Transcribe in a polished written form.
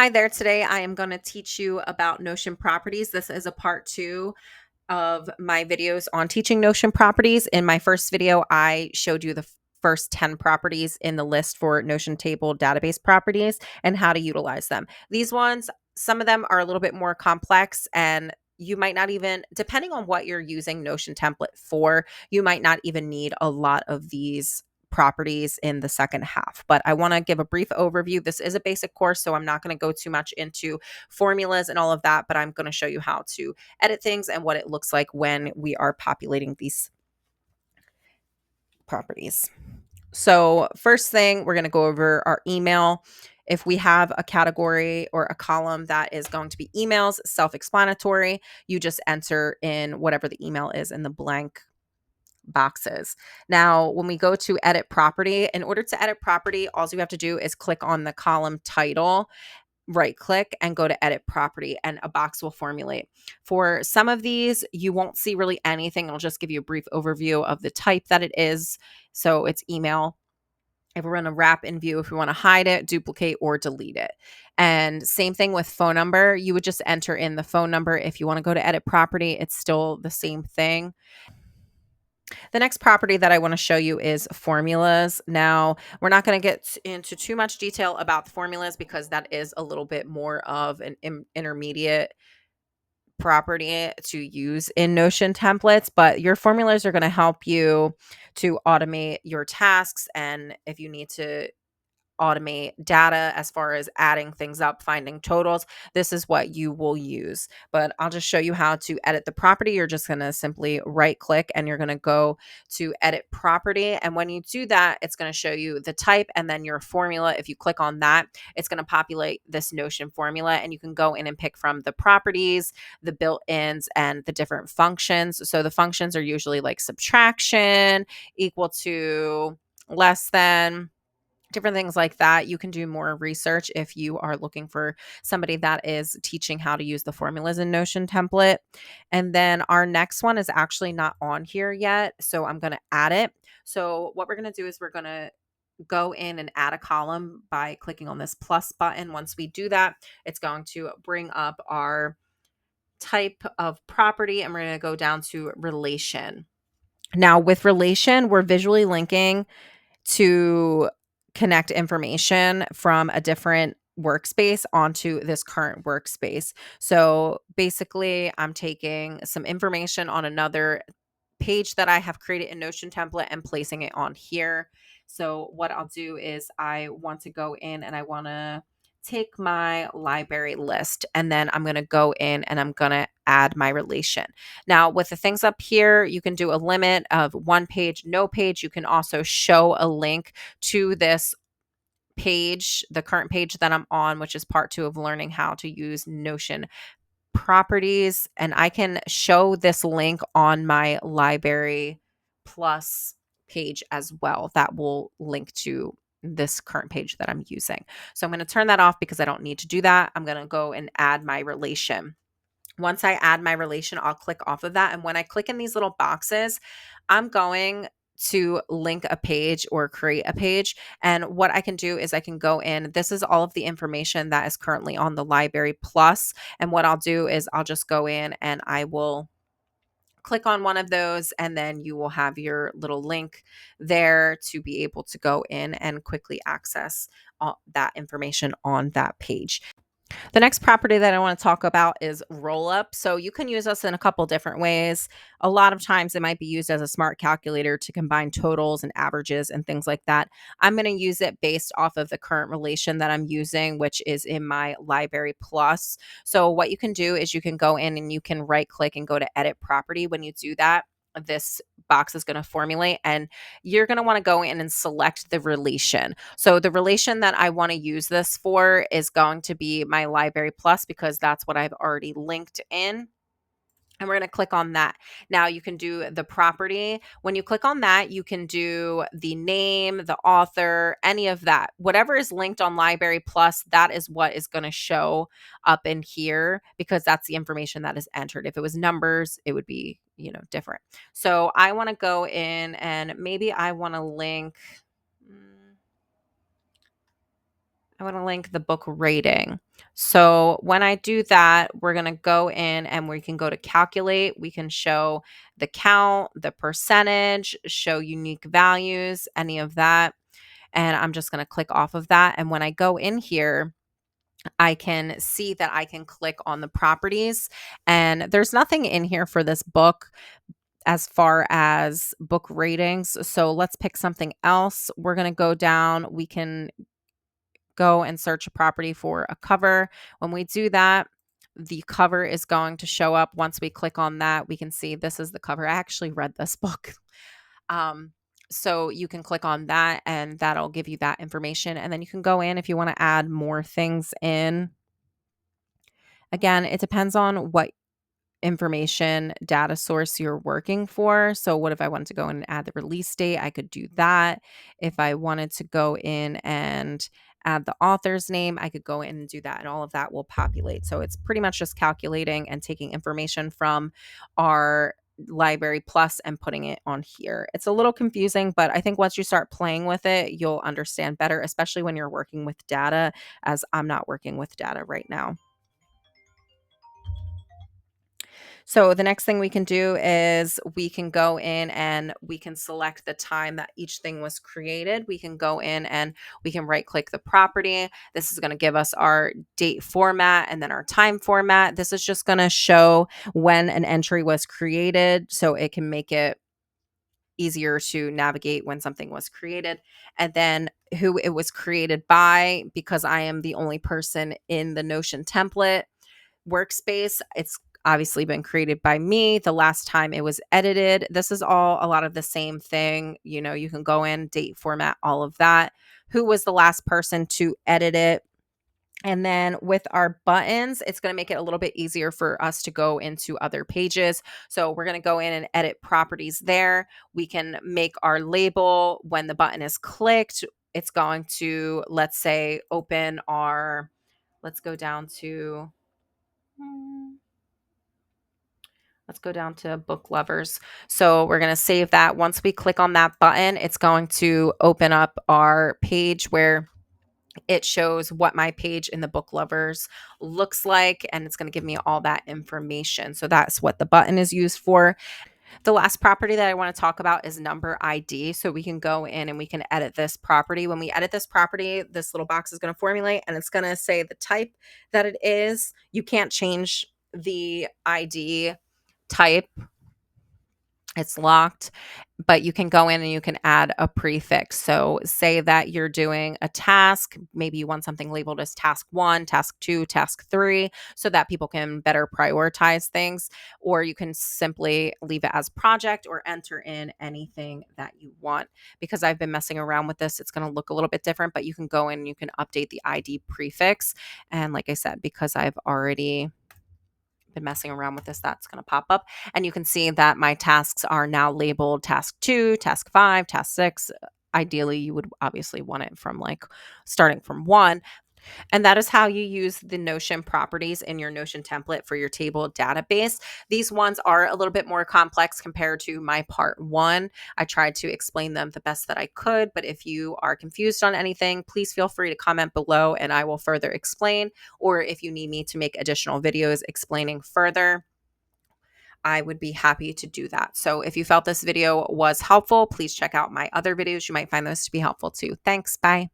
Hi there. Today I am going to teach you about Notion properties. This is a part two of my videos on teaching Notion properties. In my first video, I showed you the first 10 properties in the list for Notion table database properties and how to utilize them. These ones, some of them are a little bit more complex, and you might not even, depending on what you're using Notion template for, you might not even need a lot of these properties in the second half. But I want to give a brief overview. This is a basic course, so I'm not going to go too much into formulas and all of that, but I'm going to show you how to edit things and what it looks like when we are populating these properties. So first thing, we're going to go over our email. If we have a category or a column that is going to be emails, self-explanatory, you just enter in whatever the email is in the blank boxes. Now, when we go to edit property, in order to edit property, all you have to do is click on the column title, right click, and go to edit property, and a box will formulate. For some of these, you won't see really anything. I'll just give you a brief overview of the type that it is. So it's email. If we're going to wrap in view, if we want to hide it, duplicate, or delete it. And same thing with phone number. You would just enter in the phone number. If you want to go to edit property, it's still the same thing. The next property that I want to show you is formulas. Now, we're not going to get into too much detail about the formulas because that is a little bit more of an intermediate property to use in Notion templates, but your formulas are going to help you to automate your tasks. And if you need to automate data as far as adding things up, finding totals, this is what you will use. But I'll just show you how to edit the property. You're just going to simply right click and you're going to go to edit property. And when you do that, it's going to show you the type and then your formula. If you click on that, it's going to populate this Notion formula, and you can go in and pick from the properties, the built-ins, and the different functions. So the functions are usually like subtraction, equal to, less than, different things like that. You can do more research if you are looking for somebody that is teaching how to use the formulas in Notion template. And then our next one is actually not on here yet, so I'm going to add it. So what we're going to do is we're going to go in and add a column by clicking on this plus button. Once we do that, it's going to bring up our type of property, and we're going to go down to relation. Now with relation, we're visually linking to connect information from a different workspace onto this current workspace. So basically, I'm taking some information on another page that I have created in Notion template and placing it on here. So what I'll do is I want to go in and I want to take my library list, and then I'm going to go in and I'm going to add my relation. Now with the things up here, you can do a limit of one page, no page. You can also show a link to this page, the current page that I'm on, which is part 2 of learning how to use Notion properties. And I can show this link on my library plus page as well. That will link to this current page that I'm using. So I'm going to turn that off because I don't need to do that. I'm going to go and add my relation. Once I add my relation, I'll click off of that. And when I click in these little boxes, I'm going to link a page or create a page. And what I can do is I can go in. This is all of the information that is currently on the library plus. And what I'll do is I'll just go in and I will click on one of those, and then you will have your little link there to be able to go in and quickly access that information on that page. The next property that I want to talk about is roll up. So you can use this in a couple different ways. A lot of times it might be used as a smart calculator to combine totals and averages and things like that. I'm going to use it based off of the current relation that I'm using, which is in my library plus. So what you can do is you can go in and you can right click and go to edit property. When you do that, this box is going to formulate, and you're going to want to go in and select the relation. So the relation that I want to use this for is going to be my library plus, because that's what I've already linked in. And we're going to click on that. Now you can do the property. When you click on that, you can do the name, the author, any of that. Whatever is linked on Library Plus, that is what is going to show up in here, because that's the information that is entered. If it was numbers, it would be, different. So I want to go in and maybe I want to link. I want to link the book rating. So when I do that, we're going to go in and we can go to calculate. We can show the count, the percentage, show unique values, any of that. And I'm just going to click off of that. And when I go in here, I can see that I can click on the properties, and there's nothing in here for this book as far as book ratings. So let's pick something else. We're going to go down. We can go and search a property for a cover. When we do that, the cover is going to show up. Once we click on that, we can see this is the cover. I actually read this book. Um, so you can click on that and that'll give you that information. And then you can go in if you want to add more things in. Again, it depends on what information data source you're working for. So what if I wanted to go in and add the release date? I could do that. If I wanted to go in and add the author's name, I could go in and do that, and all of that will populate. So it's pretty much just calculating and taking information from our library plus and putting it on here. It's a little confusing, but I think once you start playing with it, you'll understand better, especially when you're working with data, as I'm not working with data right now. So the next thing we can do is we can go in and we can select the time that each thing was created. We can go in and we can right click the property. This is going to give us our date format and then our time format. This is just going to show when an entry was created, so it can make it easier to navigate when something was created, and then who it was created by. Because I am the only person in the Notion template workspace, it's obviously been created by me. The last time it was edited, this is all a lot of the same thing. You can go in, date, format, all of that. Who was the last person to edit it? And then with our buttons, it's going to make it a little bit easier for us to go into other pages. So we're going to go in and edit properties there. We can make our label when the button is clicked. It's going to, let's say, open our, let's go down to, let's go down to book lovers. So we're going to save that. Once we click on that button, it's going to open up our page where it shows what my page in the book lovers looks like, and it's going to give me all that information. So that's what the button is used for. The last property that I want to talk about is number ID. So we can go in and we can edit this property. When we edit this property, this little box is going to formulate and it's going to say the type that it is. You can't change the ID type. It's locked, but you can go in and you can add a prefix. So say that you're doing a task, maybe you want something labeled as task 1, task 2, task 3, so that people can better prioritize things, or you can simply leave it as project or enter in anything that you want. Because I've been messing around with this, it's going to look a little bit different, but you can go in and you can update the ID prefix. And like I said, because I've already been messing around with this, that's going to pop up, and you can see that my tasks are now labeled task 2, task 5, task 6. Ideally, you would obviously want it from starting from 1. And that is how you use the Notion properties in your Notion template for your table database. These ones are a little bit more complex compared to my part 1. I tried to explain them the best that I could, but if you are confused on anything, please feel free to comment below and I will further explain. Or if you need me to make additional videos explaining further, I would be happy to do that. So if you felt this video was helpful, please check out my other videos. You might find those to be helpful too. Thanks. Bye.